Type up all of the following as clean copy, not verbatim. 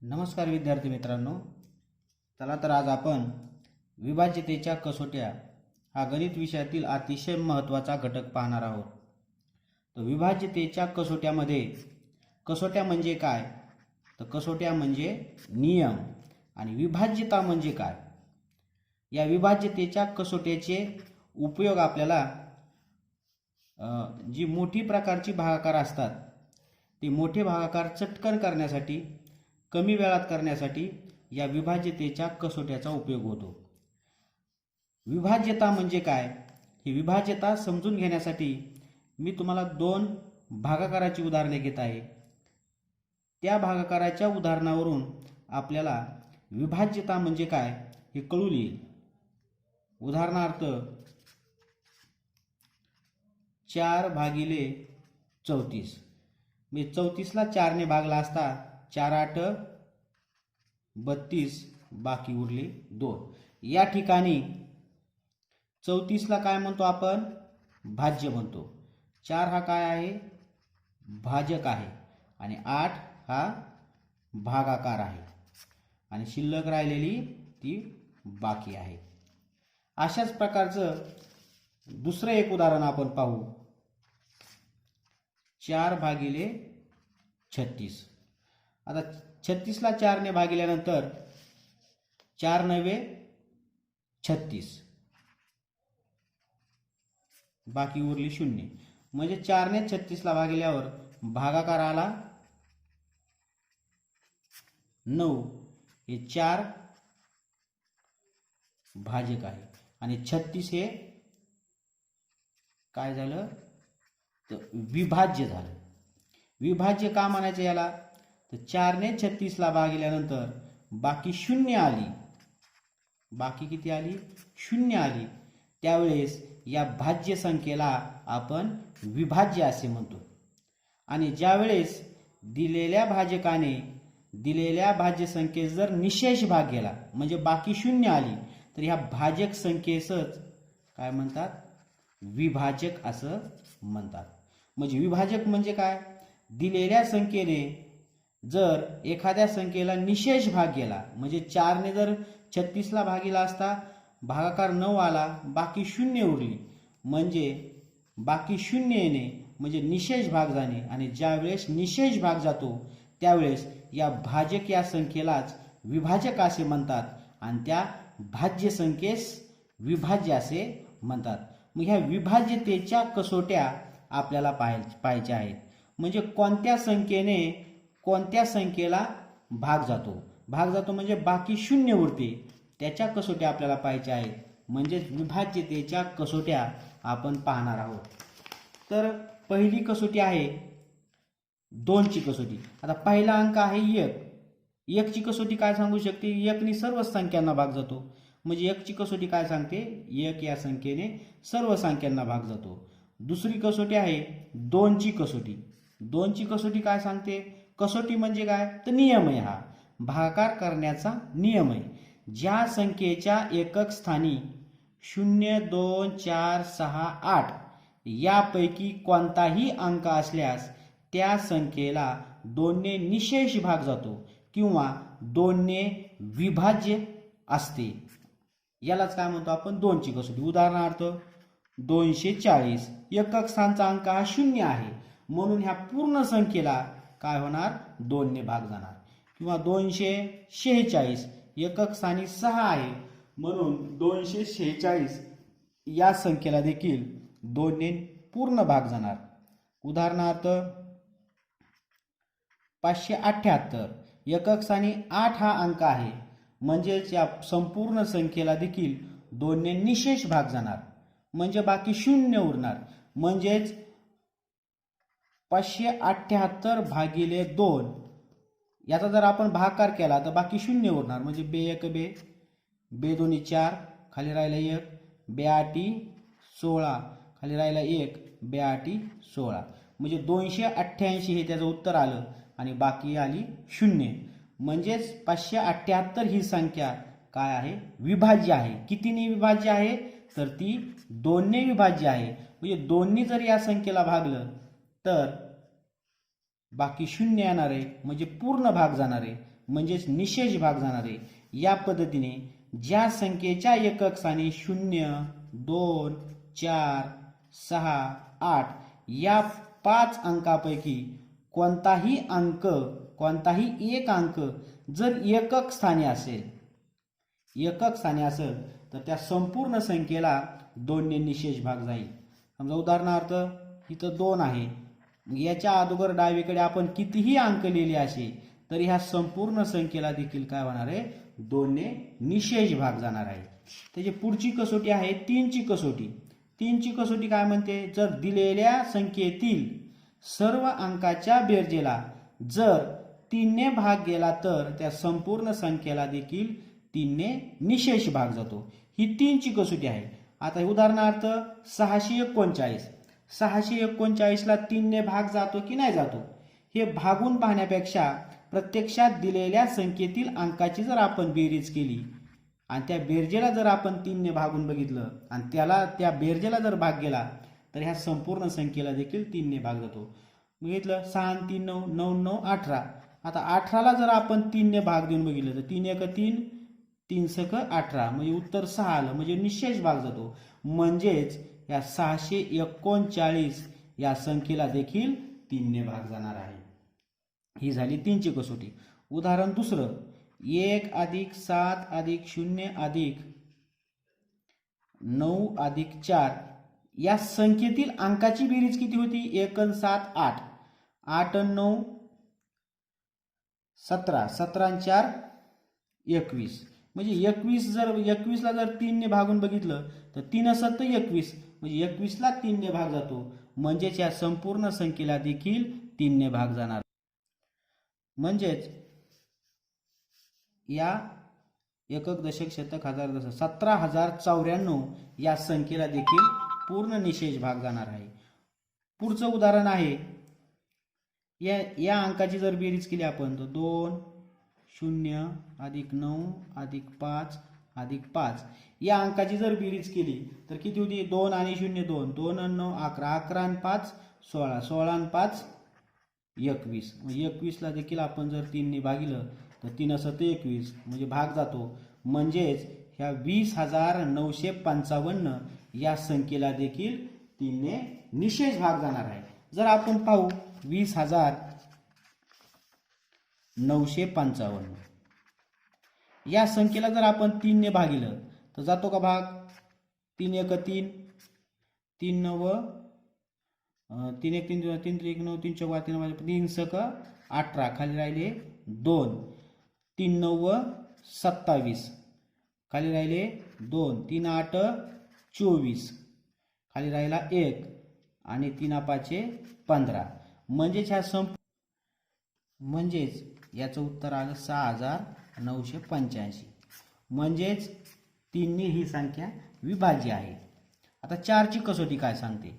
नमस्कार विद्यार्थी मित्रांनो, चला तर आज आपण विभाज्यतेच्या कसोट्या हा गणित विषयातील अतिशय महत्त्वाचा घटक पाहणार आहोत। तर विभाज्यतेच्या कसोट्यामध्ये कसोट्या म्हणजे काय, तर कसोट्या म्हणजे नियम आणि विभाज्यता म्हणजे काय। या विभाज्यतेच्या कसोट्याचे उपयोग आपल्याला जी मोठी प्रकारची भागाकार असतात ती मोठे भागाकार चटकन करण्यासाठी, कमी वेळात करण्यासाठी या विभाज्यतेच्या कसोट्याचा उपयोग होतो। विभाज्यता म्हणजे काय, ही विभाज्यता समजून घेण्यासाठी मी तुम्हाला दोन भागाकाराची उदाहरणे घेत आहे। त्या भागाकाराच्या उदाहरणावरून आपल्याला विभाज्यता म्हणजे काय हे कळून येईल। उदाहरणार्थ 4/34 मी 34 ला 4 ने भागला असता 4×8 32, बाकी उरले 2। या ठिकाणी 34 ला काय म्हणतो आपण, भाज्य म्हणतो। 4 हा काय आहे, भाजक आहे आणि 8 हा भागाकार आहे आणि शिल्लक राहिलेली ती बाकी आहे। अशाच प्रकारचं दुसरं एक उदाहरण आपण पाहू। 4/36 आता 36 ला 4 ने भागिल्यानंतर 4×9 36, बाकी उरली 0। म्हणजे 4 ने 36 ला भागिल्यावर भागाकार आला 9। हे 4 भाजक आहे आणि 36 हे काय झालं, तर विभाज्य झालं। विभाज्य का म्हणायचं याला, तर 4 ने 36 ला भागिल्यानंतर बाकी 0 आली, बाकी किती आली, 0 आली। त्यावेळेस या भाज्य संख्येला आपण विभाज्य असे म्हणतो। आणि ज्यावेळेस दिलेल्या भाजकाने दिलेल्या भाज्य संख्येस जर निशेष भाग गेला म्हणजे बाकी 0 आली, तर ह्या भाजक संख्येसच काय म्हणतात, विभाजक असं म्हणतात। म्हणजे विभाजक म्हणजे काय, दिलेल्या संख्येने जर एखाद्या संख्येला निशेष भाग गेला म्हणजे 4 ने जर 36 ला भागिला असता भागाकार 9 आला, बाकी 0 उरली, म्हणजे बाकी 0 येणे म्हणजे निशेष भाग जाणे। आणि ज्यावेळेस निशेष भाग जातो त्यावेळेस या भाजक या संख्येलाच विभाजक असे म्हणतात आणि त्या भाज्य संख्येस विभाज्य असे म्हणतात। मग ह्या विभाज्यतेच्या कसोट्या आपल्याला पाहायच्या आहेत। म्हणजे कोणत्या संख्येने कोणत्या संख्येला भाग जातो म्हणजे बाकी 0 उरते, त्याच्या कसोट्या आपल्याला पाहायच्या आहेत। म्हणजे विभाज्यतेच्या कसोट्या आपण पाहणार आहोत। तर पहिली कसोटी आहे 2 ची कसोटी। आता पहिला अंक आहे 1। 1 ची कसोटी काय सांगू शकते, 1 ने सर्व संख्यांना भाग जातो। म्हणजे 1 ची कसोटी काय सांगते, 1 या संख्येने सर्व संख्यांना भाग जातो। दुसरी कसोटी आहे 2 ची कसोटी। 2 ची कसोटी काय सांगते, कसोटी म्हणजे काय, तर नियम आहे, हा भागाकार करण्याचा नियम आहे। ज्या संख्येच्या एकक स्थानी 0, 2, 4, 6, 8 यापैकी कोणताही अंक असल्यास त्या संख्येला 2 ने निशेष भाग जातो किंवा 2 ने विभाज्य असते। यालाच काय म्हणतो आपण, 2 ची कसोटी। उदाहरणार्थ 240 एकक स्थानचा अंक हा 0 आहे, म्हणून ह्या पूर्ण संख्येला काय होणार, 2 ने भाग जाणार। किंवा 246 एकक स्थानी 6 आहे, म्हणून 246 या संख्येला देखील 2 ने पूर्ण भाग जाणार। उदाहरणार्थ 578 एकक स्थानी 8 हा अंक आहे, म्हणजेच या संपूर्ण संख्येला देखील 2 ने निशेष भाग जाणार, म्हणजे बाकी 0 उरणार। म्हणजेच 578/2 याचा जर आपण भागाकार केला तर बाकी 0 उरणार, म्हणजे बे 1 बे, बे 2 4, खाली राहिला 1, बे 8 16, खाली राहिला 1, बे 8 16। म्हणजे 288 हे त्याचं उत्तर आलं आणि बाकी आली 0। म्हणजेच 578 ही संख्या काय आहे, विभाज्य आहे। कितीने विभाज्य आहे, तर ती 2 ने विभाज्य आहे। म्हणजे 2 ने जर या संख्येला भागलं तर बाकी 0 येणार आहे, म्हणजे पूर्ण भाग जाणार आहे। म्हणजेच निशेष भाग जाणार आहे. या पद्धतीने ज्या संख्येच्या एकक स्थानी 0, 2, 4, 6, 8 या 5 अंकापैकी कोणताही एक अंक जर एकक स्थानी असेल तर त्या संपूर्ण संख्येला 2 ने निशेष भाग जाईल. समजा उदाहरणार्थ इथं 2 आहे, याच्या अगोदर डावीकडे आपण कितीही अंक लिहिले असे तरी ह्या संपूर्ण संख्येला देखील काय होणार आहे, 2 ने निशेष भाग जाणार आहे. त्याची पुढची कसोटी आहे 3 ची कसोटी. 3 ची कसोटी काय म्हणते, जर दिलेल्या संख्येतील सर्व अंकाच्या बेरजेला जर 3 ने भाग गेला तर त्या संपूर्ण संख्येला देखील 3 ने निशेष भाग जातो. ही 3 ची कसोटी आहे. आता उदाहरणार्थ 639 ला 3 ने भाग जातो की नाही जातो हे भागून पाहण्यापेक्षा प्रत्यक्षात दिलेल्या संख्येतील अंकाची जर आपण बेरीज केली आणि त्या बेरजेला जर आपण 3 ने भागून बघितलं आणि त्या बेरजेला जर भाग गेला तर ह्या संपूर्ण संख्येला देखील 3 ने भाग जातो. बघितलं 6 3 9 9 9 18. आता 18ला जर आपण 3 ने भाग देऊन बघितलं तर 3 1 3 3 6 18 म्हणजे उत्तर 6 आलं, म्हणजे निशेष भाग जातो. म्हणजेच या 639 या संख्येला देखील 3 ने भाग जाणार आहे. ही झाली 3 ची कसोटी. उदाहरण दुसरं 1 + 7 + 0 + 9 + 4 या संख्येतील अंकाची बेरीज किती होती, 1 आणि 7 8, 8 आणि 9 17, 17 आणि 4 21. म्हणजे 21 ला जर 3 ने भागून बघितलं तर 3 7 21 म्हणजे 21 ला 3 ने भाग जातो. म्हणजेच या संपूर्ण संख्येला देखील 3 ने भाग जाणार. म्हणजेच या एकक दशक शतक हजार दशक 17094 या संख्येला देखील पूर्ण निशेष भाग जाणार आहे. पुढचं उदाहरण आहे या अंकाची जर बेरीज केली आपण तर 2 0 + 9 + 5 + 5 या अंकाची जर बेरीज केली तर किती होती, 2 आणि 0 2, 2 आणि 9 11, 11 आणि 5 16, 16 आणि 5 21. 21 ला देखील आपण जर 3 ने भागिलं तर 3 7 21 म्हणजे भाग जातो. म्हणजेच ह्या 20,955 या संख्येला देखील 3 ने निशेष भाग जाणार आहे. जर आपण पाहू 20,955 या संख्येला जर आपण 3 ने भागिलं तर जातो का भाग, 3 1 3 3 9 3 1 3 3 3 9 3 4 3 3 6 18 खाली राहिले 2 3 9 27 खाली राहिले 2 3 8 24 खाली राहिला 1 आणि 3 5 15. म्हणजेच याचं उत्तर आलं 6,985. म्हणजेच 3 ने ही संख्या विभाज्य आहे. आता 4 ची कसोटी काय सांगते,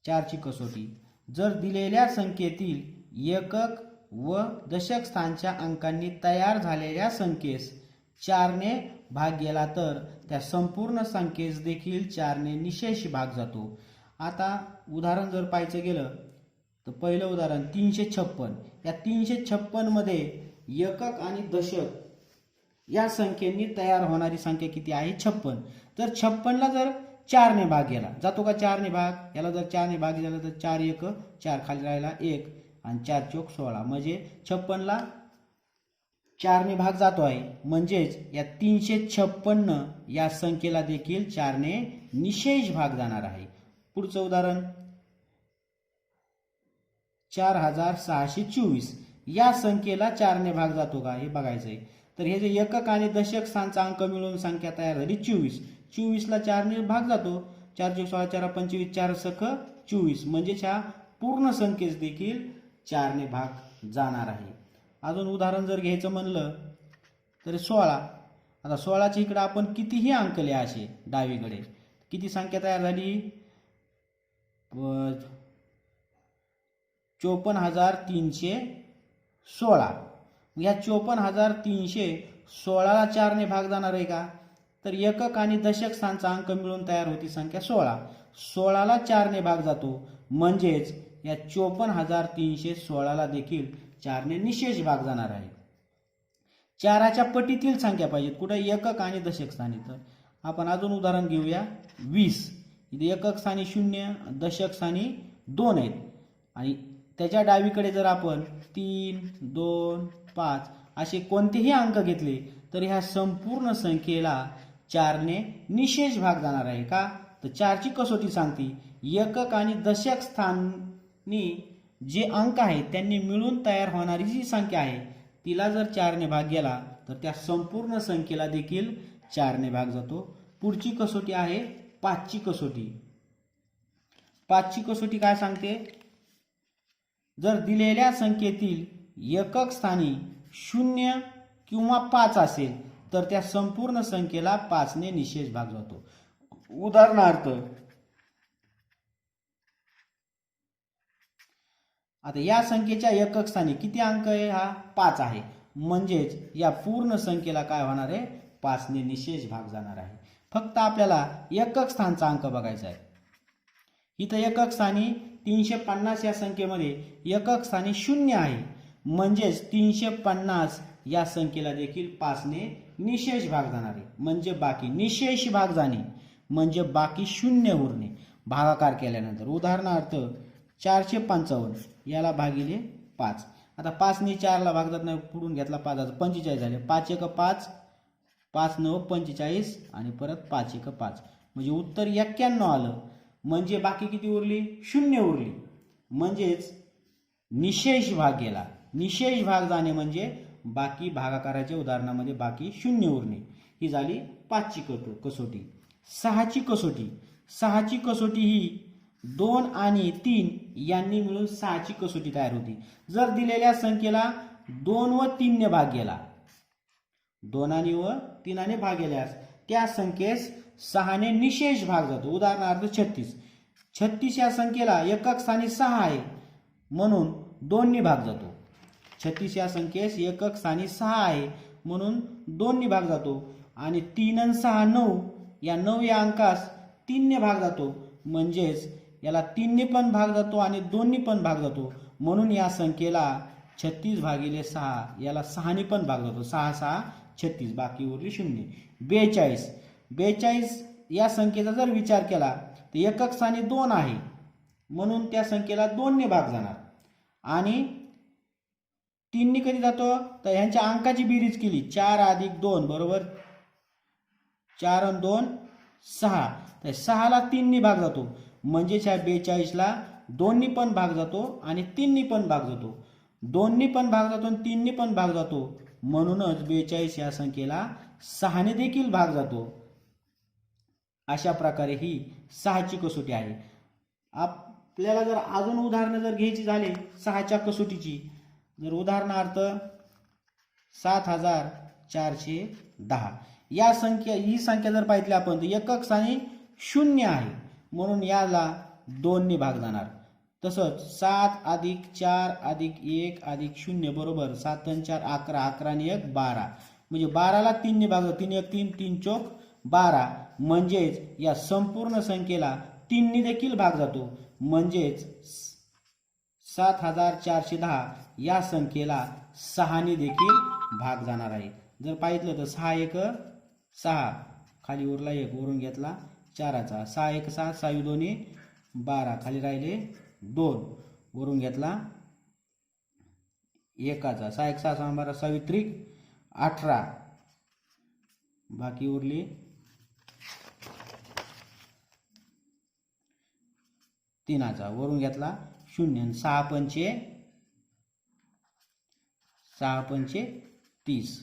4 ची कसोटी जर दिलेल्या संख्येतील एकक व दशक स्थानच्या अंकांनी तयार झालेल्या संख्येस 4 ने भाग गेला तर त्या संपूर्ण संख्येस देखील 4 ने निशेष भाग जातो. आता उदाहरण जर पाहायचं गेलं तर पहिलं उदाहरण 356. या 356 मध्ये एकक आणि दशक या संख्येनी तयार होणारी संख्या किती आहे, 56. तर 56 ला जर 4 ने भाग गेला जातो का, 4 ने भाग, याला जर 4 ने भाग गेला तर 4 1 4 खाली राहिला 1 आणि 4 चौक 16 म्हणजे 56 ला 4 ने भाग जातो आहे. म्हणजेच या 356 या संख्येला देखील 4 ने निशेष भाग जाणार आहे. पुढचं उदाहरण 4624 या संख्येला 4 ने भाग जातो का हे बघायचंय. तर हे जे एकक आणि दशक स्थानचा अंक मिळून संख्या तयार झाली 24. 24 ला 4 ने भाग जातो, 4 चौक 16 4 25 4 6 24 म्हणजे ह्या पूर्ण संख्येस देखील 4 ने भाग जाणार आहे. अजून उदाहरण जर घ्यायचं म्हणलं तर 16. आता 16च्या इकडे आपण कितीही अंक लिहा असे डावीकडे, किती संख्या तयार झाली, 54,316. या 54,316 ला 4 ने भाग जाणार आहे का, तर एकक आणि दशक स्थानचा अंक मिळून तयार होती संख्या 16. 16 ला 4 ने भाग जातो. म्हणजेच या 54,316 ला देखील 4ने निशेष भाग जाणार आहे. 4च्या पटीतील संख्या पाहिजेत कुठे एकक आणि दशक स्थानी. तर आपण अजून उदाहरण घेऊया. 20 इथे एकक स्थानी 0 दशक स्थानी 2 आहेत आणि त्याच्या डावीकडे जर आपण 3 2 5 असे कोणतेही अंक घेतले तर ह्या संपूर्ण संख्येला 4ने निशेष भाग जाणार आहे. का तर 4ची कसोटी सांगते एकक आणि दशक स्थानी जे अंक आहेत त्यांनी मिळून तयार होणारी जी संख्या आहे तिला जर 4ने भाग गेला तर त्या संपूर्ण संख्येला देखील 4ने भाग जातो. पुढची कसोटी आहे 5ची कसोटी. 5ची कसोटी काय सांगते, जर दिलेल्या संख्येतील एकक स्थानी 0 किंवा 5 असेल तर त्या संपूर्ण संख्येला 5ने निशेष भाग जातो. उदाहरणार्थ आता या संख्येच्या एकक स्थानी किती अंक आहे, हा 5 आहे. म्हणजेच या पूर्ण संख्येला काय होणार आहे, 5ने निशेष भाग जाणार आहे. फक्त आपल्याला एकक स्थानचा अंक बघायचा आहे. इथं एकक स्थानी 350 या संख्येमध्ये एकक स्थानी 0 आहे. म्हणजेच 350 या संख्येला देखील 5ने निशेष भाग जाणार आहे. म्हणजे बाकी निशेष भाग जाणे म्हणजे बाकी 0 उरणे भागाकार केल्यानंतर. उदाहरणार्थ 455 याला भागिले 5. आता 5ने 4ला भाग जात नाही, पुढून घेतला 5 45 झाले. 5 1 5 5 9 45 आणि परत 5 1 5 म्हणजे उत्तर 91 आलं. म्हणजे बाकी किती उरली, 0 उरली. म्हणजेच निशेष भाग गेला. निशेष भाग जाणे म्हणजे बाकी भागाकाराच्या उदाहरणामध्ये बाकी 0 उरणे. ही झाली 5ची कसोटी. 6ची कसोटी. 6ची कसोटी ही 2 आणि 3 यांनी मिळून 6ची कसोटी तयार होती. जर दिलेल्या संख्येला 2 व 3 ने भाग गेला, 2 आणि व 3 भाग गेल्यास त्या संख्येस 6ने निशेष भाग जातो. उदाहरणार्थ 36. 36 या संख्येला एकक स्थानी 6 आहे म्हणून 2 ने भाग जातो. 36 या संख्येस एकक स्थानी 6 आहे म्हणून 2 ने भाग जातो. आणि 3 आणि 6 9 या 9 या अंकास 3 ने भाग जातो. म्हणजेच याला 3 ने पण भाग जातो आणि 2 ने पण भाग जातो. म्हणून या संख्येला 36 भागिले 6 याला 6 ने पण भाग जातो. 6 6 36 बाकी उरली 0. 42. 42 या संख्येचा जर विचार केला तर एकक स्थानी 2 आहे म्हणून त्या संख्येला 2 ने भाग जाणार. आणि 3 ने कधी जातो तर ह्यांच्या अंकाची बेरीज केली 4 अधिक 2 बरोबर 4 आणि 2 6. तर 6ला 3 ने भाग जातो. म्हणजेच ह्या 42ला 2 ने पण भाग जातो आणि 3 ने पण भाग जातो. 2 ने पण भाग जातो आणि 3 ने पण भाग जातो. म्हणूनच 42 या संख्येला 6 ने देखील भाग जातो. अशा प्रकारे ही 6ची कसोटी आहे. आपल्याला जर अजून उदाहरणं जर घ्यायची झाली 6च्या कसोटीची, जर उदाहरणार्थ 7410 या संख्या ही संख्या जर पाहिली आपण तर एकक स्थानी 0 आहे म्हणून याला 2 ने भाग जाणार. तसंच 7 अधिक 4 अधिक 1 अधिक 0 बरोबर 7 आणि 4 11 11 आणि 1 12 म्हणजे 12ला 3 ने भाग 3 1 3 3 चौक 12. म्हणजेच या संपूर्ण संख्येला 3 ने देखील भाग जातो. म्हणजेच 7410 या संख्येला 6 ने देखील भाग जाणार आहे. जर पाहिलं तर 6 1 6 खाली उरला 1 वरून घेतला 4चा 6 1 6 6 2 12 खाली राहिले 2 वरून घेतला 1चा 6 1 6 6 12 6 त्रिक 18 बाकी उरली 3चा वरून घेतला 0 आणि 6 पंचे 30.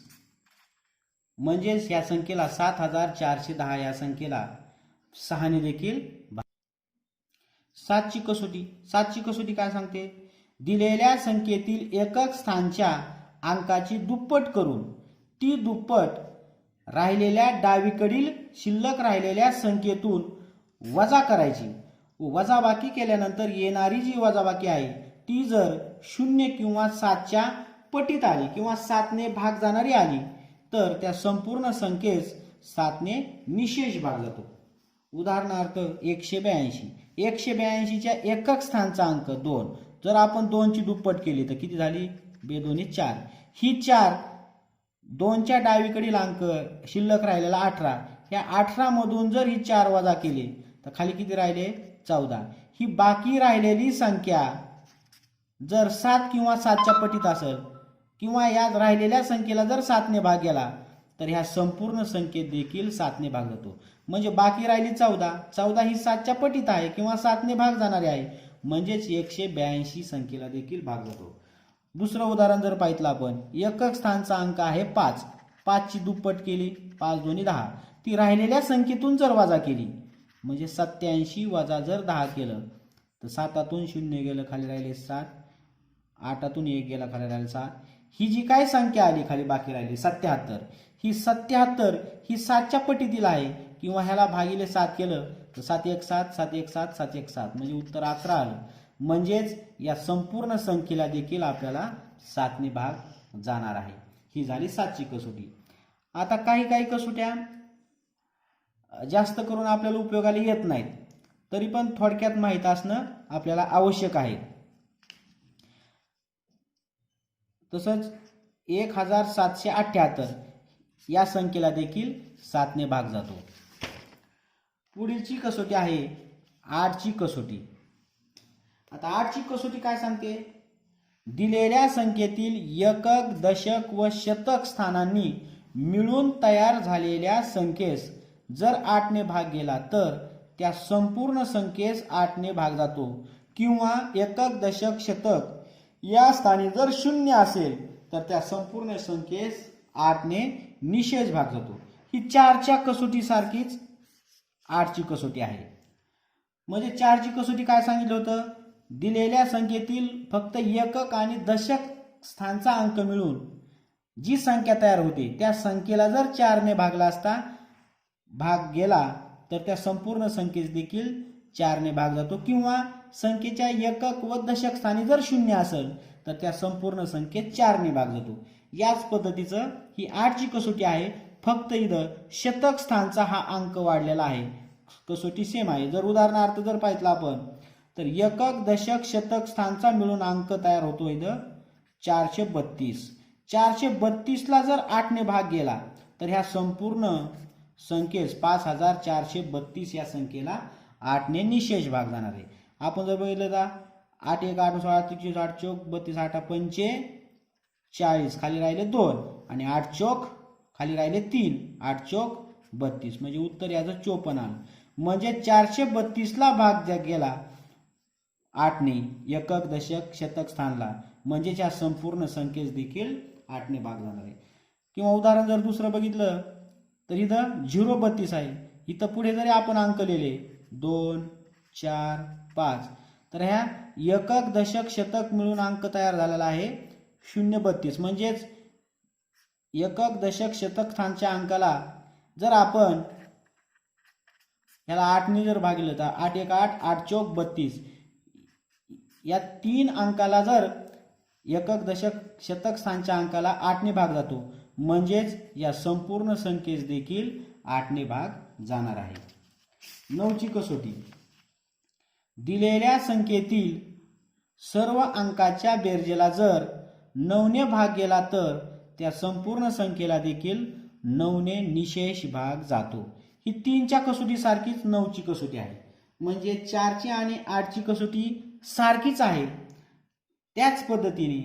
म्हणजेच या संख्येला 7410 या संख्येला 6 ने देखील. 7ची कसोटी. 7ची कसोटी काय सांगते, दिलेल्या संख्येतील एकक स्थानच्या अंकाची दुप्पट करून ती दुप्पट राहिलेल्या डावीकडील शिल्लक राहिलेल्या संख्येतून वजा करायची. वजाबाकी केल्यानंतर येणारी जी वजाबाकी आहे ती जर 0 किंवा 7च्या पटीत आली किंवा 7 ने भाग जाणारी आली तर त्या संपूर्ण संख्येस 7 ने निशेष भाग जातो. उदाहरणार्थ 182. 182च्या एकक स्थानचा अंक 2 जर आपण 2ची दुप्पट केली तर किती झाली बेदोनी 4. ही 4 2च्या डावीकडील अंक शिल्लक राहिलेला 18. या 18 मधून जर ही 4 वजा केली तर खाली किती राहिले 14. ही बाकी राहिलेली संख्या जर 7 किंवा 7च्या पटीत असेल किंवा या राहिलेल्या संख्येला जर 7ने भाग गेला तर ह्या संपूर्ण संख्येत देखील 7ने भाग जातो. म्हणजे बाकी राहिली 14. 14 ही 7च्या पटीत आहे किंवा 7ने भाग जाणारी आहे. म्हणजेच 182 संख्येला देखील भाग जातो. दुसरं उदाहरण जर पाहिलं आपण, एकक स्थानचा अंक आहे 5. 5 ची दुप्पट केली 5 2 10. ती राहिलेल्या संख्येतून जर वजा केली म्हणजे 87 वजा जर 10 केलं तर 7तून 0 गेलं खाली राहिले 7. 8तून 1 गेला खाली राहिले 7. ही जी काय संख्या आली खाली बाकी राहिली 77. ही 77 ही 7च्या पटीतील आहे किंवा ह्याला भागिले 7 केलं तर 7 1 7 7 1 7 7 1 7 म्हणजे उत्तर 11 आलं. म्हणजेच या संपूर्ण संख्येला देखील आपल्याला 7ने भाग जाणार आहे. ही झाली 7ची कसोटी. आता काही कसोट्या जास्त करून आपल्याला उपयोगाला येत नाहीत तरी पण थोडक्यात माहित असणं आपल्याला आवश्यक आहे. तसंच 1778 या संख्येला देखील 7ने भाग जातो. पुढीलची कसोटी आहे 8ची कसोटी. आता 8ची कसोटी काय सांगते, दिलेल्या संख्येतील एकक दशक व शतक स्थानांनी मिळून तयार झालेल्या संख्येस जर 8ने भाग गेला तर त्या संपूर्ण संख्येस 8ने भाग जातो किंवा एकक दशक शतक या स्थानी जर 0 असेल तर त्या संपूर्ण संख्येस 8ने निशेष भाग जातो. ही 4च्या कसोटी सारखीच 8ची कसोटी आहे. म्हणजे 4ची कसोटी काय सांगितलं होतं, दिलेल्या संख्येतील फक्त एकक आणि दशक स्थानचा अंक मिळून जी संख्या तयार होते त्या संख्येला जर 4ने भागला असता भाग गेला तर त्या संपूर्ण संख्येस देखील 4ने भाग जातो किंवा संख्येच्या एकक व दशक स्थानी जर 0 असेल तर त्या संपूर्ण संख्येत 4ने भाग जातो. याच पद्धतीचं ही 8ची कसोटी आहे. फक्त इथं शतक स्थानचा हा अंक वाढलेला आहे. कसोटी सेम आहे. जर उदाहरणार्थ जर पाहिलं आपण तर एकक दशक शतक स्थानचा मिळून अंक तयार होतो इथं 432. 432ला जर 8ने भाग गेला तर ह्या संपूर्ण संख्येस 5432 या संख्येला 8ने निशेष भाग जाणार आहे. आपण जर बघितलं तर 8 1 8 16 33 8 चौक 32 8 45 खाली राहिले 2 आणि 8 चौक खाली राहिले 3 8 चौक 32 म्हणजे उत्तर याचं 54 आलं. म्हणजे 432ला भाग ज्या गेला 8ने एकक दशक शतक स्थानला म्हणजेच या संपूर्ण संख्येस देखील 8ने भाग जाणार आहे. किंवा उदाहरण जर दुसरं बघितलं तर इथं 032 आहे. इथं पुढे जरी आपण अंक लिहिले 2 4 5 तर ह्या एकक दशक शतक मिळून अंक तयार झालेला आहे 032. म्हणजेच एकक दशक शतक स्थानच्या अंकाला जर आपण याला 8ने जर भागलं तर 8 1 8 8 चौक 32 या 3 अंकाला जर एकक दशक शतक स्थानच्या अंकाला 8ने भाग जातो. म्हणजेच या संपूर्ण संख्येस देखील 8ने भाग जाणार आहे. 9ची कसोटी, दिलेल्या संख्येतील सर्व अंकाच्या बेरजेला जर 9ने भाग गेला तर त्या संपूर्ण संख्येला देखील 9ने निशेष भाग जातो. ही 3च्या कसोटी सारखीच 9ची कसोटी आहे. म्हणजे 4ची आणि 8ची कसोटी सारखीच आहे. त्याच पद्धतीने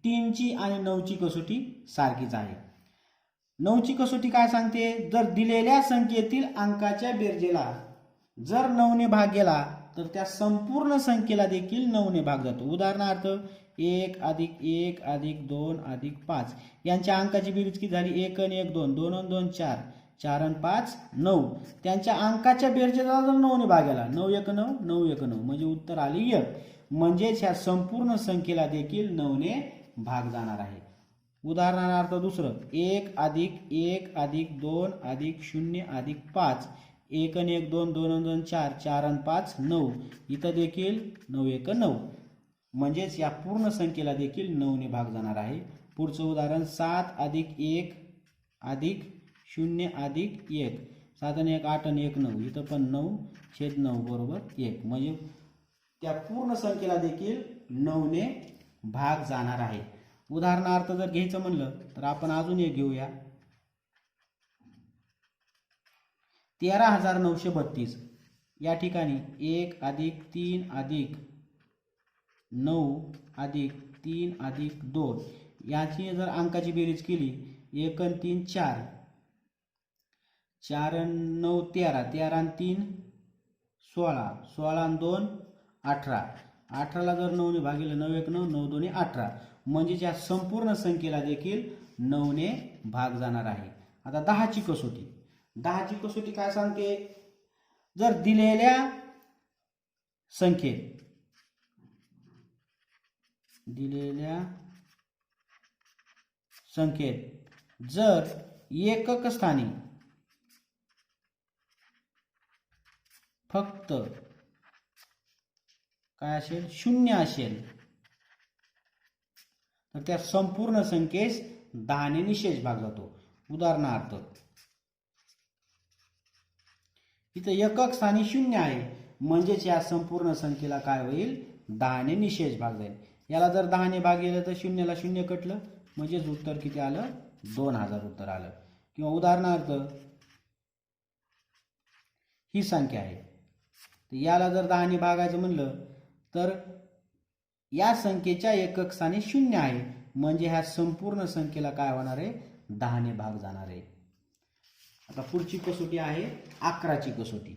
3ची आणि 9ची कसोटी सारखीच आहे. 9ची कसोटी काय सांगते, जर दिलेल्या संख्येतील अंकाच्या बेरजेला जर 9ने भाग गेला तर त्या संपूर्ण संख्येला देखील 9ने भाग जातो. उदाहरणार्थ 1 + 1 + 2 + 5 यांच्या अंकाची बेरीज किती झाली 1 आणि 1 2 2 आणि 2 4 4 आणि 5 9. त्यांच्या अंकाच्या बेरजेला जर 9ने भाग गेला 9 1 9 9 1 9 म्हणजे उत्तर आले 1. म्हणजेच ह्या संपूर्ण संख्येला देखील 9ने भाग जाणार आहे. उदाहरणार्थ दुसरं 1 + 1 + 2 + 0 + 5 1 आणि 1 2 2 आणि 2 4 4 आणि 5 9. इथं देखील 9 1 9 म्हणजेच या पूर्ण संख्येला देखील 9ने भाग जाणार आहे. पुढचं उदाहरण 7 + 1 + 0 + 1 7 आणि 1 8 आणि 1 9. इथं पण 9/9 बरोबर 1 म्हणजे त्या पूर्ण संख्येला देखील 9ने भाग जाणार आहे. उदाहरणार्थ जर घ्यायचं म्हणलं तर आपण अजून एक घेऊया. 13,932 या ठिकाणी 1 + 3 + 9 + 3 + 2 याची जर अंकाची बेरीज केली 1 आणि 3 4, 4 आणि 9 13, 13 आणि 3 16, 16 आणि 2 18, 18ला जर 9 ने भागिले 9 1 9, 9 2 18 म्हणजे या संपूर्ण संख्येला देखील 9 ने भाग जाणार आहे. आता 10ची कसोटी. 10ची कसोटी काय सांगते? जर दिलेल्या संख्येत जर एकक स्थानी फक्त काय असेल? 0 असेल तर त्या संपूर्ण संख्येस 10 ने निशेष भाग जातो. उदाहरणार्थ इथं एकक स्थानी 0 आहे म्हणजेच या संपूर्ण संख्येला काय होईल? 10 ने निशेष भाग जाईल. याला जर 10 ने भाग गेलं तर 0 ला 0 कटलं म्हणजेच उत्तर किती आलं? 2000 उत्तर आलं. किंवा उदाहरणार्थ ही संख्या आहे तर याला जर 10 ने भागायचं म्हणलं तर या संख्येच्या एकक स्थानी 0 आहे म्हणजे ह्या संपूर्ण संख्येला काय होणार आहे? 10 ने भाग जाणार आहे. आता पुढची कसोटी आहे 11ची कसोटी.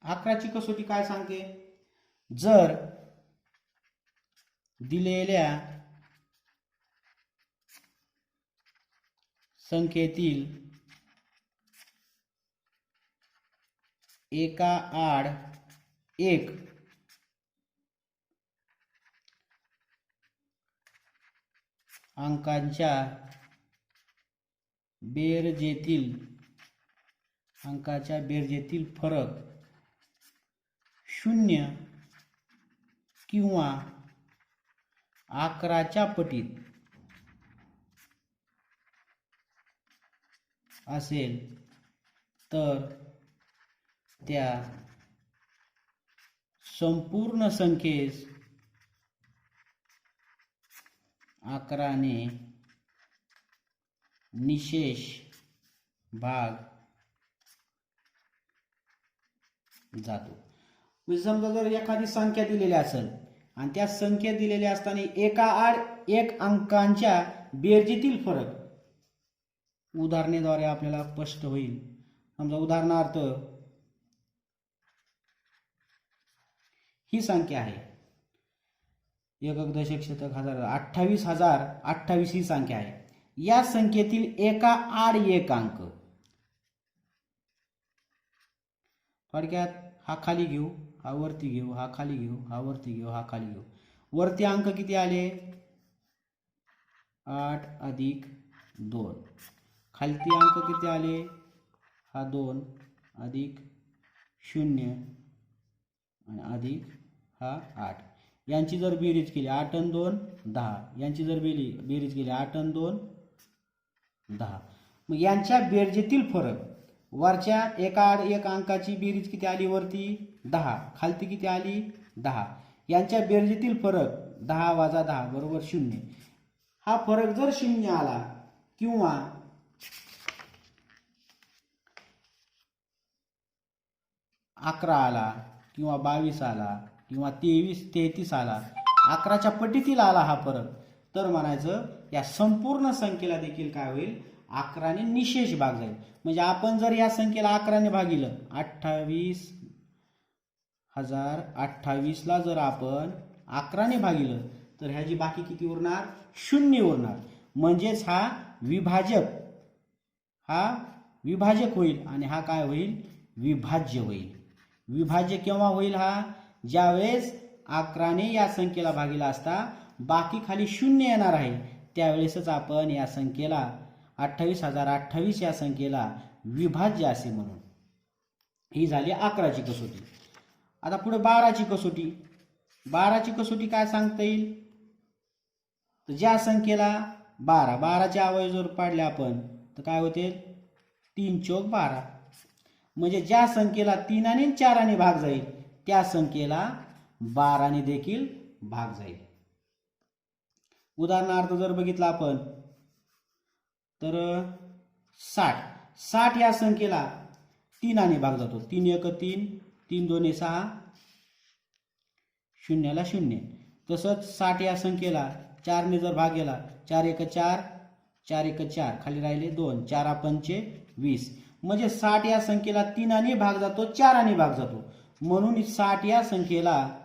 11ची कसोटी काय सांगते? जर दिलेल्या संख्येतील एकाआड एक अंकांच्या बेरजेतील फरक 0 किंवा 11च्या पटीत असेल तर त्या संपूर्ण संख्येस 11 ने निशेष भाग जातो. म्हणजे समजा जर एखादी संख्या दिलेली असेल आणि त्या संख्या दिलेल्या असताना एकाआड एक अंकांच्या बेरजेतील फरक उदाहरणेद्वारे आपल्याला स्पष्ट होईल. समजा उदाहरणार्थ ही संख्या आहे एकक दशक शतक हजार 28,028 ही संख्या आहे. या संख्येतील एकाआड एक अंक थोडक्यात हा खाली घेऊ, हा वरती घेऊ, हा खाली घेऊ, हा वरती घेऊ, हा खाली घेऊ. वरती अंक किती आले? 8 + 2. खालती अंक किती आले? हा 2 + 0 आणि अधिक हा 8. यांची जर बेरीज केली 8 आणि 2 10. यांची जर बेरीज केली 8 आणि 2 10. मग यांच्या बेरजेतील फरक वरच्या एकाआड एक अंकाची बेरीज किती आली? वरती 10, खालती किती आली? 10. यांच्या बेरजेतील फरक 10 - 10 = 0. हा फरक जर 0 आला किंवा 11 आला किंवा 22 आला किंवा 33 आला, 11च्या पटीतील आला हा फरक, तर म्हणायचं या संपूर्ण संख्येला देखील काय होईल? 11 ने निशेष भाग जाईल. म्हणजे आपण जर या संख्येला 11 ने भागिलं 28,028 ला जर आपण 11 ने भागिलं तर ह्याची बाकी किती उरणार? 0 उरणार. म्हणजेच हा विभाजक होईल आणि हा काय होईल? विभाज्य होईल. विभाज्य केव्हा होईल? हा ज्यावेळेस 11 ने या संख्येला भागिला असता बाकी खाली 0 येणार आहे त्यावेळेसच आपण या संख्येला 28,028 या संख्येला विभाज्य असे म्हणू. ही झाली 11ची कसोटी. आता पुढे 12ची कसोटी. 12ची कसोटी काय सांगता येईल? तर ज्या संख्येला 12चे अवयव जर पाडले आपण तर काय होते? 3 × 12. म्हणजे ज्या संख्येला 3 आणि 4 भाग जाईल त्या संख्येला 12 देखील भाग जाईल. उदाहरणार्थ जर बघितलं आपण तर 60 या संख्येला 3 भाग जातो. 3 1 3, 3 2 6, शून्याला 0. तसंच 60 या संख्येला 4 जर भाग गेला 4 1 4, 4 1 4, खाली राहिले 2, 4 5 20. म्हणजे 60 या संख्येला 3 भाग जातो, 4 भाग जातो. म्हणून 60 या संख्येला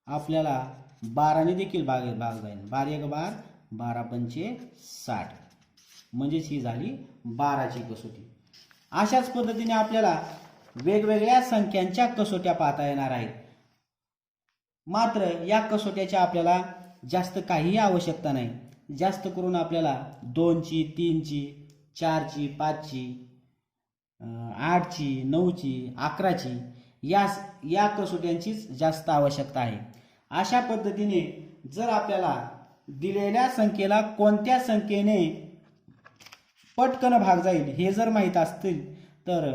आपल्याला 12 देखील भाग जाईल. 12 1 12, 12 5 60. म्हणजेच ही झाली 12ची कसोटी. अशाच पद्धतीने आपल्याला वेगवेगळ्या संख्यांच्या कसोट्या पाहता येणार आहेत. मात्र या कसोट्याच्या आपल्याला जास्त काहीही आवश्यकता नाही. जास्त करून आपल्याला 2ची, 3ची, 4ची, 5ची, 8ची, 9ची, 11ची या कसोट्यांचीच जास्त आवश्यकता आहे. अशा पद्धतीने जर आपल्याला दिलेल्या संख्येला कोणत्या संख्येने पटकन भाग जाईल हे जर माहीत असतील तर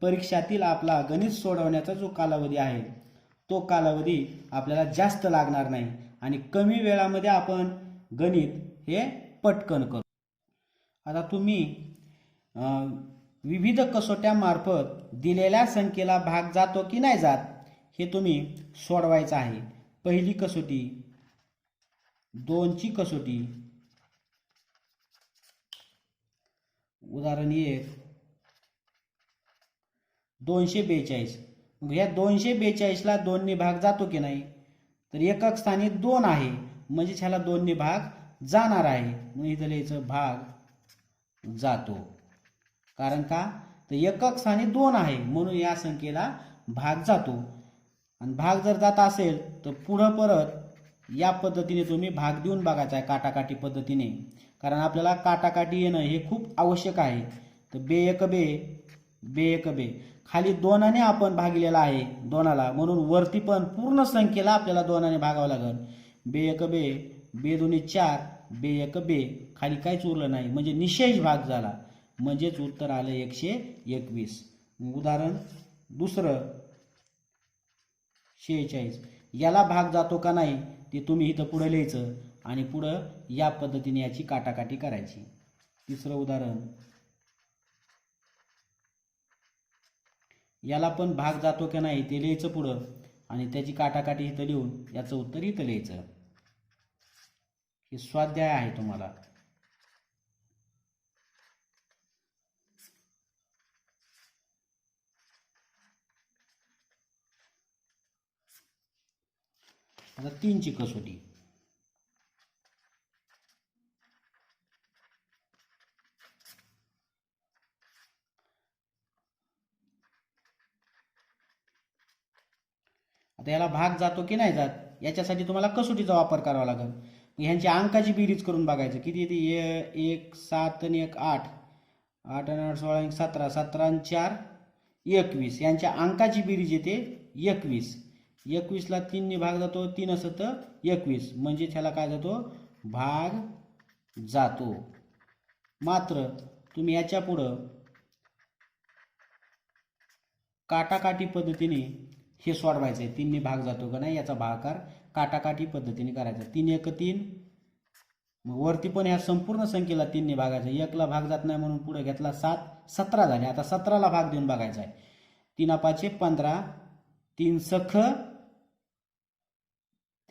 परीक्षातील आपला गणित सोडवण्याचा जो कालावधी आहे तो कालावधी आपल्याला जास्त लागणार नाही आणि कमी वेळामध्ये आपण गणित हे पटकन करू. आता तुम्ही विविध कसोट्यांमार्फत दिलेल्या संख्येला भाग जातो की नाही जात हे तुम्ही सोडवायचं आहे. पहिली कसोटी, 2ची कसोटी, उदाहरण 1 242. मग या 242ला 2 भाग जातो की नाही तर एकक स्थानी 2 आहे म्हणजे ह्याला 2 भाग जाणार आहे. मग इथं लिहायचं भाग जातो. कारण का तर एकक स्थानी 2 आहे म्हणून या संख्येला भाग जातो. आणि भाग जर जात असेल तर पुढं परत या पद्धतीने तुम्ही भाग देऊन बघायचा आहे काटाकाटी पद्धतीने. कारण आपल्याला काटाकाटी येणं हे खूप आवश्यक आहे. तर बे एक बे, बे एक बे, खाली 2 आपण भागलेला आहे 2ला म्हणून वरती पण पूर्ण संख्येला आपल्याला 2 भागावं लागेल. बे एक बे, बे 2 4, बे एक बे, खाली काहीच उरलं नाही म्हणजे निशेष भाग झाला म्हणजेच उत्तर आलं 121. उदाहरण दुसरं 46. याला भाग जातो का नाही ते तुम्ही इथं पुढे लिहायचं आणि पुढं या पद्धतीने याची काटाकाटी करायची. तिसरं उदाहरण, याला पण भाग जातो का नाही ते लिहायचं पुढं आणि त्याची काटाकाटी इथं लिहून याचं उत्तर इथं लिहायचं. हे स्वाध्याय आहे तुम्हाला. आता 3ची कसोटी, आता याला भाग जातो की नाही जात याच्यासाठी तुम्हाला कसोटीचा वापर करावा लागेल. ह्यांची अंकाची बेरीज करून बघायचं किती येते. 1 7 आणि 1 8, 8 आणि 8 16 17, 17 आणि 4 21. यांच्या अंकाची बेरीज येते 21. 21ला 3 ने भाग जातो, 3 असत 21 म्हणजे ह्याला काय जातो भाग जातो. मात्र तुम्ही याच्या पुढं काटाकाटी पद्धतीने हे सोडवायचं आहे. 3 ने भाग जातो का नाही याचा भागाकार काटाकाटी पद्धतीने करायचा. 3 1 3, मग वरती पण ह्या संपूर्ण संख्येला 3 ने भागायचं. 1ला भाग जात नाही म्हणून पुढे घेतला 7, 17 झाले. आता 17ला भाग देऊन बघायचा आहे. 3 5 15, 3 सख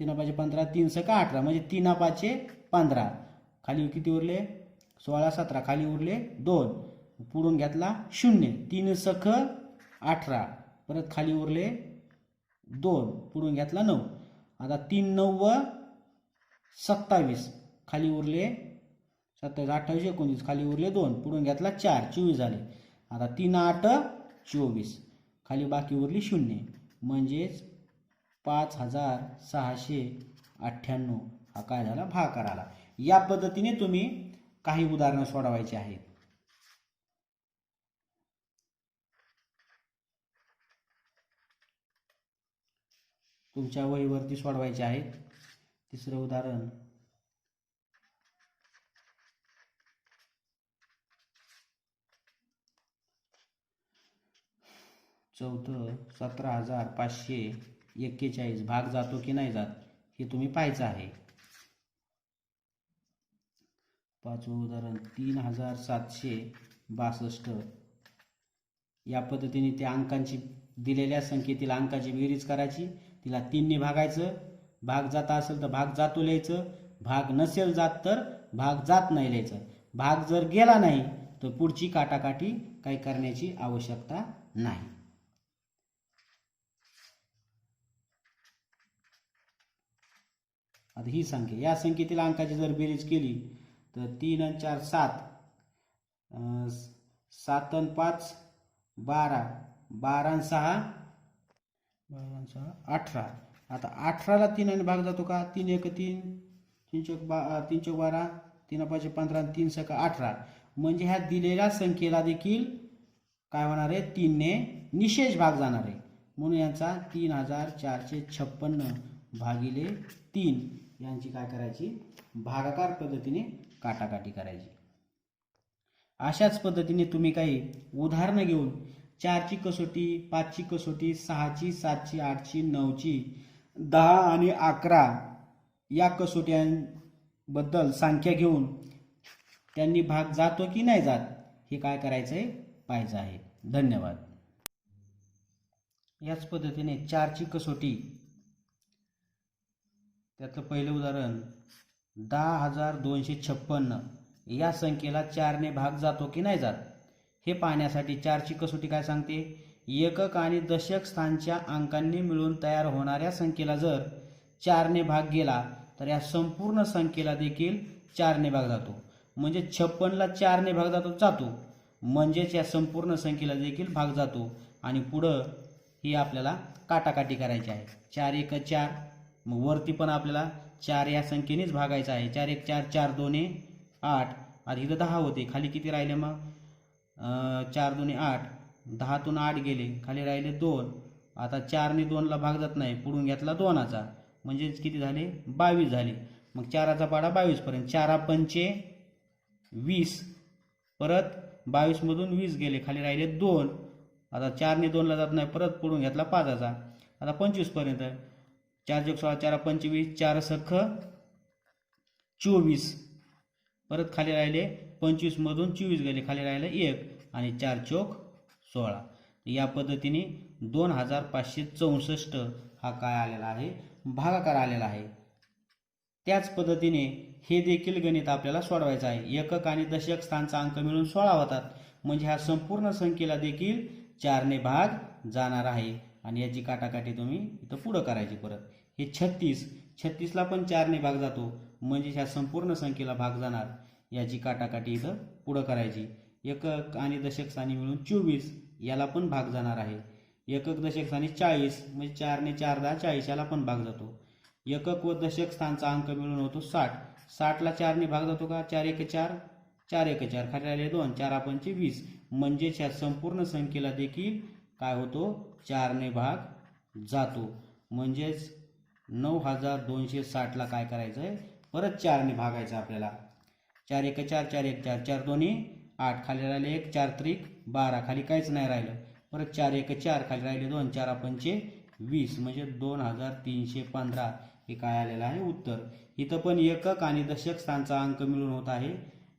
3 5 15, 3 सख 18 म्हणजे 3 5 15, खाली किती उरले 16 17, खाली उरले 2, पुढून घेतला 0. 3 सख 18, परत खाली उरले 2, पुढून घेतला 9. आता 3 9 27, खाली उरले 27 28 19, खाली उरले 2, पुढून घेतला 4 24 झाले. आता 3 8 24, खाली बाकी उरली 0 म्हणजेच 5698 हा काय झाला भागाकार आला. या पद्धतीने तुम्ही काही उदाहरणं सोडवायची आहेत. तुमच्या वहीवरती सोडवायचे आहेत. तिसरं उदाहरण, चौथं 17,541 भाग जातो की नाही जात हे तुम्ही पाहायचं आहे. पाचवं उदाहरण 3,762. या पद्धतीने त्या अंकांची दिलेल्या संख्येतील अंकाची बेरीज करायची, तिला 3 ने भागायचं, भाग जात असेल तर भाग जातो लिहायचं, भाग नसेल जात तर भाग जात नाही लिहायचं. भाग जर गेला नाही तर पुढची काटाकाटी काही करण्याची आवश्यकता नाही. आता ही संख्या, या संख्येतील अंकाची जर बेरीज केली तर 3 आणि 4 7, 7 आणि 5 12, 12 आणि 6 18. आता 18ला 3 ने भाग जातो का? 3 1 3, 3 चौक 12, 3 5 15 आणि 3 6 18. म्हणजे ह्या दिलेल्या संख्येला देखील काय होणार आहे? 3 ने निशेष भाग जाणार आहे. म्हणून यांचा 3,456 भागिले 3 यांची काय करायची? भागाकार पद्धतीने काटाकाटी करायची. अशाच पद्धतीने तुम्ही काही उदाहरणं घेऊन 4ची कसोटी, 5ची कसोटी, 6ची, 7ची, 8ची, 9ची, 10 आणि 11 या कसोट्यांबद्दल संख्या घेऊन त्यांनी भाग जातो की नाही जात हे काय करायचंय पाहायचं आहे. धन्यवाद. याच पद्धतीने 4ची कसोटी, त्यातलं पहिलं उदाहरण 10,256. या संख्येला 4 ने भाग जातो की नाही जात हे पाहण्यासाठी 4ची कसोटी काय सांगते? एकक आणि दशक स्थानच्या अंकांनी मिळून तयार होणाऱ्या संख्येला जर 4 ने भाग गेला तर या संपूर्ण संख्येला देखील 4 ने भाग जातो. म्हणजे 56ला 4 ने भाग जातो म्हणजेच या संपूर्ण संख्येला देखील भाग जातो. आणि पुढं ही आपल्याला काटाकाटी करायची आहे. 4 1 4, मग वरती पण आपल्याला 4 या संख्येनेच भागायचं आहे. 4 1 4, 4 2 8. आधी इथं 10 होते, खाली किती राहिले? मग 4 2 8, 10तून 8 गेले, खाली राहिले 2. आता 4 ने 2ला भाग जात नाही, पुढून घेतला 2चा, म्हणजेच किती झाले? 22 झाले. मग 4चा पाडा 22 पर्यंत. 4 पंचे 20, परत 22 मधून 20 गेले, खाली राहिले 2. आता 4 ने 2ला जात नाही, परत पुढून घेतला 5चा, आता 25 पर्यंत. 4 × 16 4 25, 4 सख 24, परत खाली राहिले 25 मधून 24 गेले, खाली राहिले 1 आणि 4 चौक 16. या पद्धतीने 2,564 हा काय आलेला आहे? भागाकार आलेला आहे. त्याच पद्धतीने हे देखील गणित आपल्याला सोडवायचं आहे. एकक आणि दशक स्थानचा अंक मिळून 16 होतात. म्हणजे ह्या संपूर्ण संख्येला देखील 4 ने भाग जाणार आहे. आणि याची काटाकाटी तुम्ही इथं पुढं करायची. परत हे 36ला पण 4 ने भाग जातो, म्हणजे ह्या संपूर्ण संख्येला भाग जाणार. याची काटाकाटी इथं पुढं करायची. एकक आणि दशक स्थानी मिळून 24, याला पण भाग जाणार आहे. एकक दशक स्थानी 40, म्हणजे 4 ने 4 10 40, याला पण भाग जातो. एकक व दशक स्थानचा अंक मिळून होतो 60. 60ला 4 ने भाग जातो का? 4 1 4, 4 1 4, खाली राहिले 2, 4 5 20. म्हणजेच ह्या संपूर्ण संख्येला देखील काय होतो? 4 ने भाग जातो. म्हणजेच 9,260ला काय करायचंय? परत 4 ने भागायचं आपल्याला. 4 1 4, 4 1 4, 4 2 8, खाली राहिले 1, 4 3 12, खाली काहीच नाही राहिलं. परत 4 1 4, खाली राहिले 2, 4 5 20, म्हणजे 2,315 हे काय आलेलं आहे? उत्तर. इथं पण एकक आणि दशक स्थानचा अंक मिळून होत आहे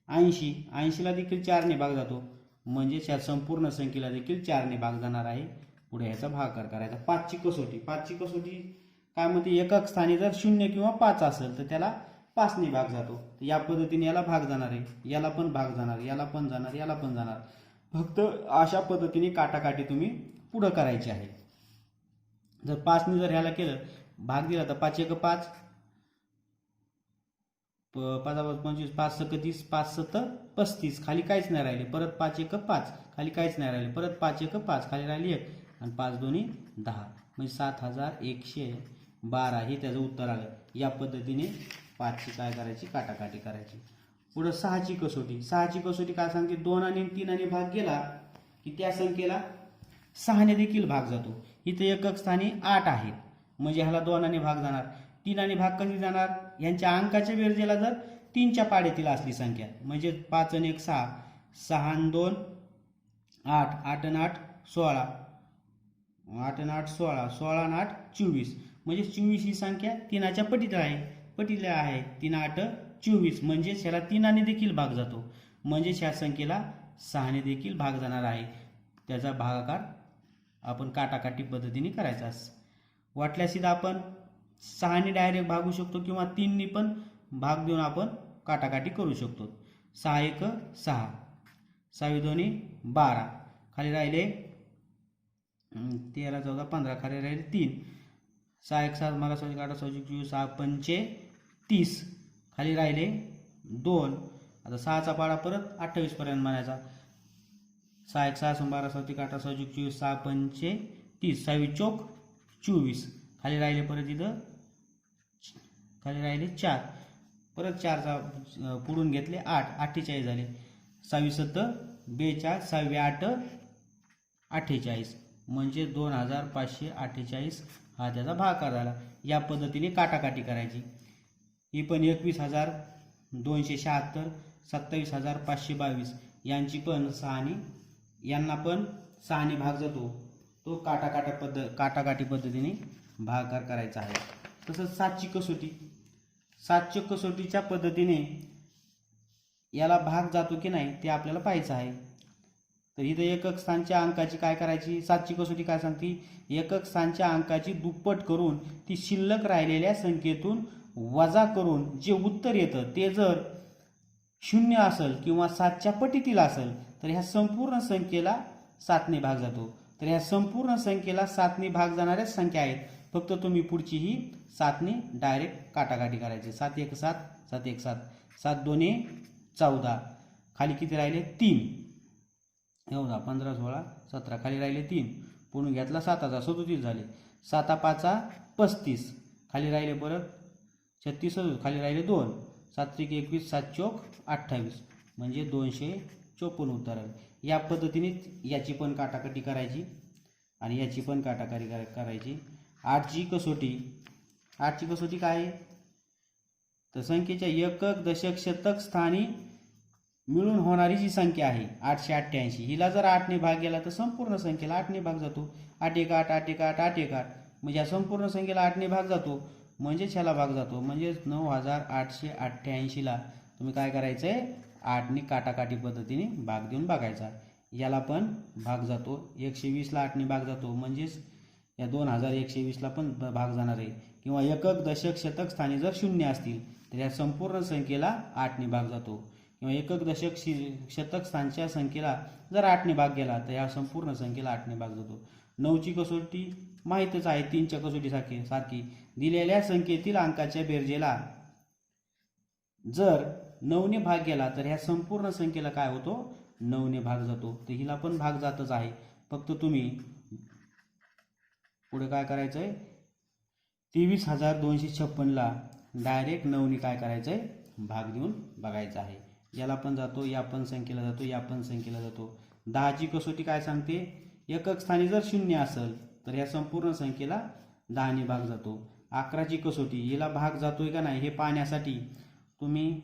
80. 80ला देखील 4 ने भाग जातो, म्हणजेच या संपूर्ण संख्येला देखील 4 ने भाग जाणार आहे. पुढे ह्याचा भागाकार करायचा. 5ची कसोटी. 5ची कसोटी काय म्हणते? एकक स्थानी जर 0 किंवा 5 असेल तर त्याला 5 ने भाग जातो. या पद्धतीने याला भाग जाणार आहे, याला पण भाग जाणार, याला पण जाणार, याला पण जाणार. फक्त अशा पद्धतीने काटाकाटी तुम्ही पुढं करायची आहे. जर 5 ने जर ह्याला केलं, भाग दिला तर 5 1 5, 5 25, 5 6 30, 5 7 35, खाली काहीच नाही राहिले. परत 5 1 5, खाली काहीच नाही राहिले. परत 5 1 5, खाली राहिली 1 आणि 5 2 10, म्हणजे 7,112 हे त्याचं उत्तर आलं. या पद्धतीने 5ची काय करायची? काटाकाटी करायची. पुढे 6ची कसोटी. 6ची कसोटी काय सांगते? 2 आणि 3 ने भाग गेला की त्या संख्येला 6 ने देखील भाग जातो. इथे एकक स्थानी 8 आहेत, म्हणजे ह्याला 2 ने भाग जाणार. 3 ने भाग कधी जाणार? यांच्या अंकाच्या बेरजेला जर 3च्या पाड्यातील असली संख्या, म्हणजे 5 आणि 1 6, 6 आणि 2 8, 8 आणि 8 16, 8 आणि 8 16, 16 आणि 8 24, म्हणजे 24 ही संख्या 3च्या पटीला आहे 3 8 24, म्हणजे ह्याला 3ने देखील भाग जातो, म्हणजे ह्या संख्येला 6ने देखील भाग जाणार आहे. त्याचा भागाकार आपण काटाकाटी पद्धतीने करायचा. वाटल्यास आपण 6ने डायरेक्ट भागू शकतो किंवा 3ने पण भाग देऊन आपण काटाकाटी करू शकतो. 6 1 6, 6 2 12, खाली राहिले 13 14 15, खाली राहिले 3, 6 1 7 12 16 18 24, 6 5 30, खाली राहिले 2. आता 6चा पाडा परत 28 पर्यंत म्हणायचा. 6 1 6 12 16 18 24, 6 5 30, 6 चौक 24, खाली राहिले परत इथं खाली राहिले 4, परत 4चा पुढून घेतले 8, 48 झाले. 6 7 42, 6 8 48, म्हणजे 2548 हा त्याचा भागाकार झाला. या पद्धतीने काटाकाटी करायची. ही पण 21,276, 27,522 यांची पण 6ने, यांना पण 6ने भाग जातो. तो काटाकाटी पद्धतीने भागाकार करायचा आहे. तसंच 7ची कसोटी, 7च्या कसोटीच्या पद्धतीने याला भाग जातो की नाही ते आपल्याला पाहायचं आहे. तर इथं एकक स्थानच्या अंकाची काय करायची, 7ची कसोटी काय सांगते, एकक स्थानच्या अंकाची दुप्पट करून ती शिल्लक राहिलेल्या संख्येतून वजा करून जे उत्तर येतं ते जर 0 असेल किंवा 7च्या पटीतील असेल तर ह्या संपूर्ण संख्येला 7ने भाग जातो. तर ह्या संपूर्ण संख्येला 7ने भाग जाणाऱ्या संख्या आहेत. फक्त तुम्ही पुढची ही 7ने डायरेक्ट काटाकाटी करायची. 7 1 7, 7 1 7, 7 2 14, खाली किती राहिले 3, 15 16 17, खाली राहिले 3, पुढून घेतला 7चा 37 झाले. 7 5 35, खाली राहिले परत 36, खाली राहिले 2, 7 1 21, 7 चौक 28, म्हणजे 254 उत्तर आले. या पद्धतीने याची पण काटाकाटी करायची आणि याची पण काटाकाटी करायची. 8ची कसोटी काय आहे, तर संख्येच्या एकक दशक शतक स्थानी मिळून होणारी जी संख्या आहे 888, हिला जर 8ने भाग गेला तर संपूर्ण संख्येला 8ने भाग जातो. 8 1 8, 8 1 8, 8 1 8, म्हणजे या संपूर्ण संख्येला 8ने भाग जातो, म्हणजेच ह्याला भाग जातो. म्हणजे 9888ला तुम्ही काय करायचं आहे, 8ने काटाकाटी पद्धतीने भाग देऊन बघायचा. याला पण भाग जातो. 120ला 8ने भाग जातो, म्हणजेच या 2120ला पण भाग जाणार आहे. किंवा एकक दशक शतक स्थानी जर 0 असतील तर या संपूर्ण संख्येला 8ने भाग जातो. किंवा एकक दशक शतक स्थानच्या संख्येला जर 8ने भाग गेला तर या संपूर्ण संख्येला 8ने भाग जातो. 9ची कसोटी माहीतच आहे, 3च्या कसोटी सारखी. दिलेल्या संख्येतील अंकाच्या बेरजेला जर 9ने भाग गेला तर ह्या संपूर्ण संख्येला काय होतो, 9ने भाग जातो. तर हिला पण भाग जातच आहे. फक्त तुम्ही पुढे काय करायचं आहे, 23,256ला डायरेक्ट 9ने काय करायचं आहे, भाग देऊन बघायचा आहे. याला पण जातो, या पण संख्येला जातो, या पण संख्येला जातो. 10ची कसोटी काय सांगते, एकक स्थानी जर 0 असेल तर या संपूर्ण संख्येला 10ने भाग जातो. 11ची कसोटी, हिला भाग जातोय का नाही हे पाहण्यासाठी तुम्ही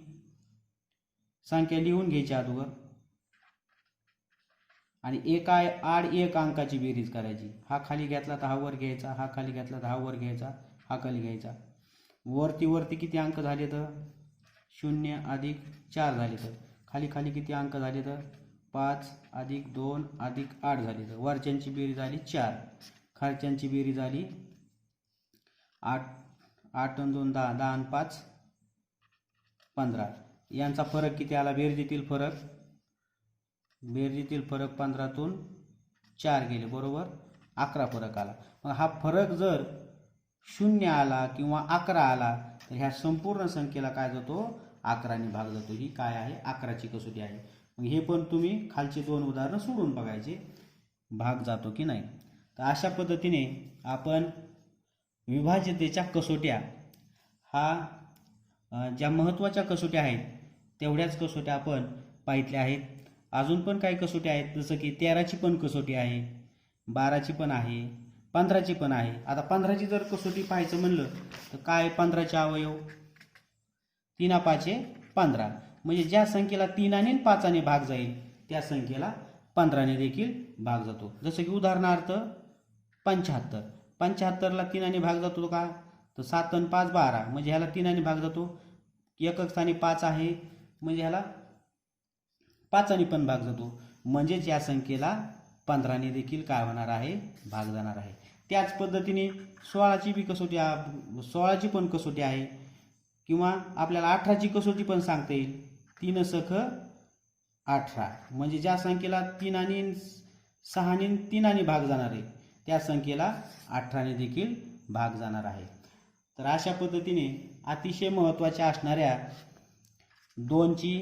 संख्या लिहून घ्यायची अगोदर आणि एका आड एक अंकाची बेरीज करायची. हा खाली घेतला तर हा वर घ्यायचा, हा खाली घेतला तर हा वर घ्यायचा, हा खाली घ्यायचा. वरती किती अंक झाले तर 0 अधिक 4 झाले. तर खाली किती अंक झाले तर 5 अधिक 2 अधिक 8 झाले. तर वरच्यांची बेरीज झाली 4, खालच्यांची बेरीज झाली 8, 8 आणि 2 10, 10 आणि 5 15. यांचा फरक किती आला, बेरजेतील फरक 15तून 4 गेले, बरोबर 11 फरक आला. मग हा फरक जर 0 आला किंवा 11 आला तर ह्या संपूर्ण संख्येला काय जातो, 11ने भाग जातो. ही काय आहे, 11ची कसोटी आहे. मग हे पण तुम्ही खालचे 2 उदाहरणं सोडून बघायचे, भाग जातो की नाही. तर अशा पद्धतीने आपण विभाज्यतेच्या कसोट्या ज्या महत्त्वाच्या कसोट्या आहेत तेवढ्याच कसोट्या आपण पाहितल्या आहेत. अजून पण काही कसोटी आहेत, जसं की 13ची पण कसोटी आहे, 12ची पण आहे, 15ची पण आहे. आता 15ची जर कसोटी पाहायचं म्हणलं तर काय, 15चे अवयव 3 5 15, म्हणजे ज्या संख्येला 3 आणि 5ने भाग जाईल त्या संख्येला 15ने देखील भाग जातो. जसं की उदाहरणार्थ 75. 75ला 3 भाग जातो का, तर 7 आणि 5 12, म्हणजे ह्याला 3 भाग जातो. एकक स्थानी 5 आहे म्हणजे ह्याला 5 पण भाग जातो. म्हणजेच या संख्येला 15 देखील काय होणार आहे, भाग जाणार आहे. त्याच पद्धतीने 16ची बी कसोटी, 16ची पण कसोटी आहे, किंवा आपल्याला 18ची कसोटी पण सांगता येईल. 3 सख 18, म्हणजे ज्या संख्येला 3 आणि 6 आणि 3 भाग जाणार आहे त्या संख्येला 18 देखील भाग जाणार आहे. तर अशा पद्धतीने अतिशय महत्त्वाच्या असणाऱ्या 2ची,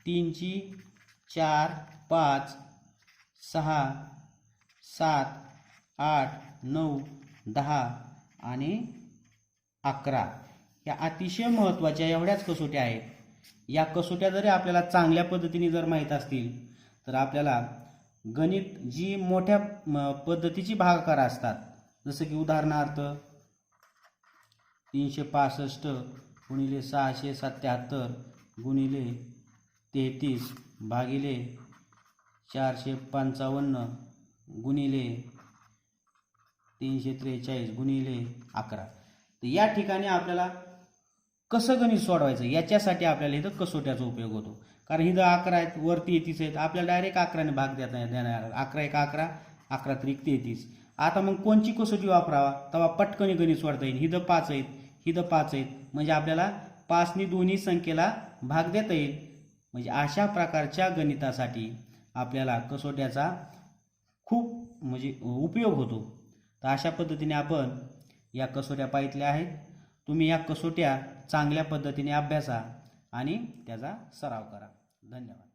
3ची, 4, 5, 6, 7, 8, 9, 10 आणि 11 या अतिशय महत्त्वाच्या एवढ्याच कसोट्या आहेत. या कसोट्या जरी आपल्याला चांगल्या पद्धतीने जर माहीत असतील तर आपल्याला गणित जी मोठ्या पद्धतीची भागाकार असतात, जसं की उदाहरणार्थ 365 गुणिले 677 गुणिले 33 भागिले 455 गुणिले 343 गुणिले 11, तर या ठिकाणी आपल्याला कसं गणित सोडवायचं याच्यासाठी आपल्याला इथं कसोट्याचा उपयोग होतो. कारण इथं 11 आहेत, वरती 33 आहेत, आपल्याला डायरेक्ट 11ने भाग देणार. 11 1 11, 11 3 33. आता मग कोणची कसोटी वापरावा, तेव्हा पटकन गणित सोडता येईल. इथं 5 आहेत, इथं 5 आहेत, म्हणजे आपल्याला 5नी दोन्ही संख्येला भाग देता येईल. म्हणजे अशा प्रकारच्या गणितासाठी आपल्याला कसोट्याचा खूप म्हणजे उपयोग होतो. तर अशा पद्धतीने आपण या कसोट्या पाहितल्या आहेत. तुम्ही या कसोट्या चांगल्या पद्धतीने अभ्यासा आणि त्याचा सराव करा. धन्यवाद.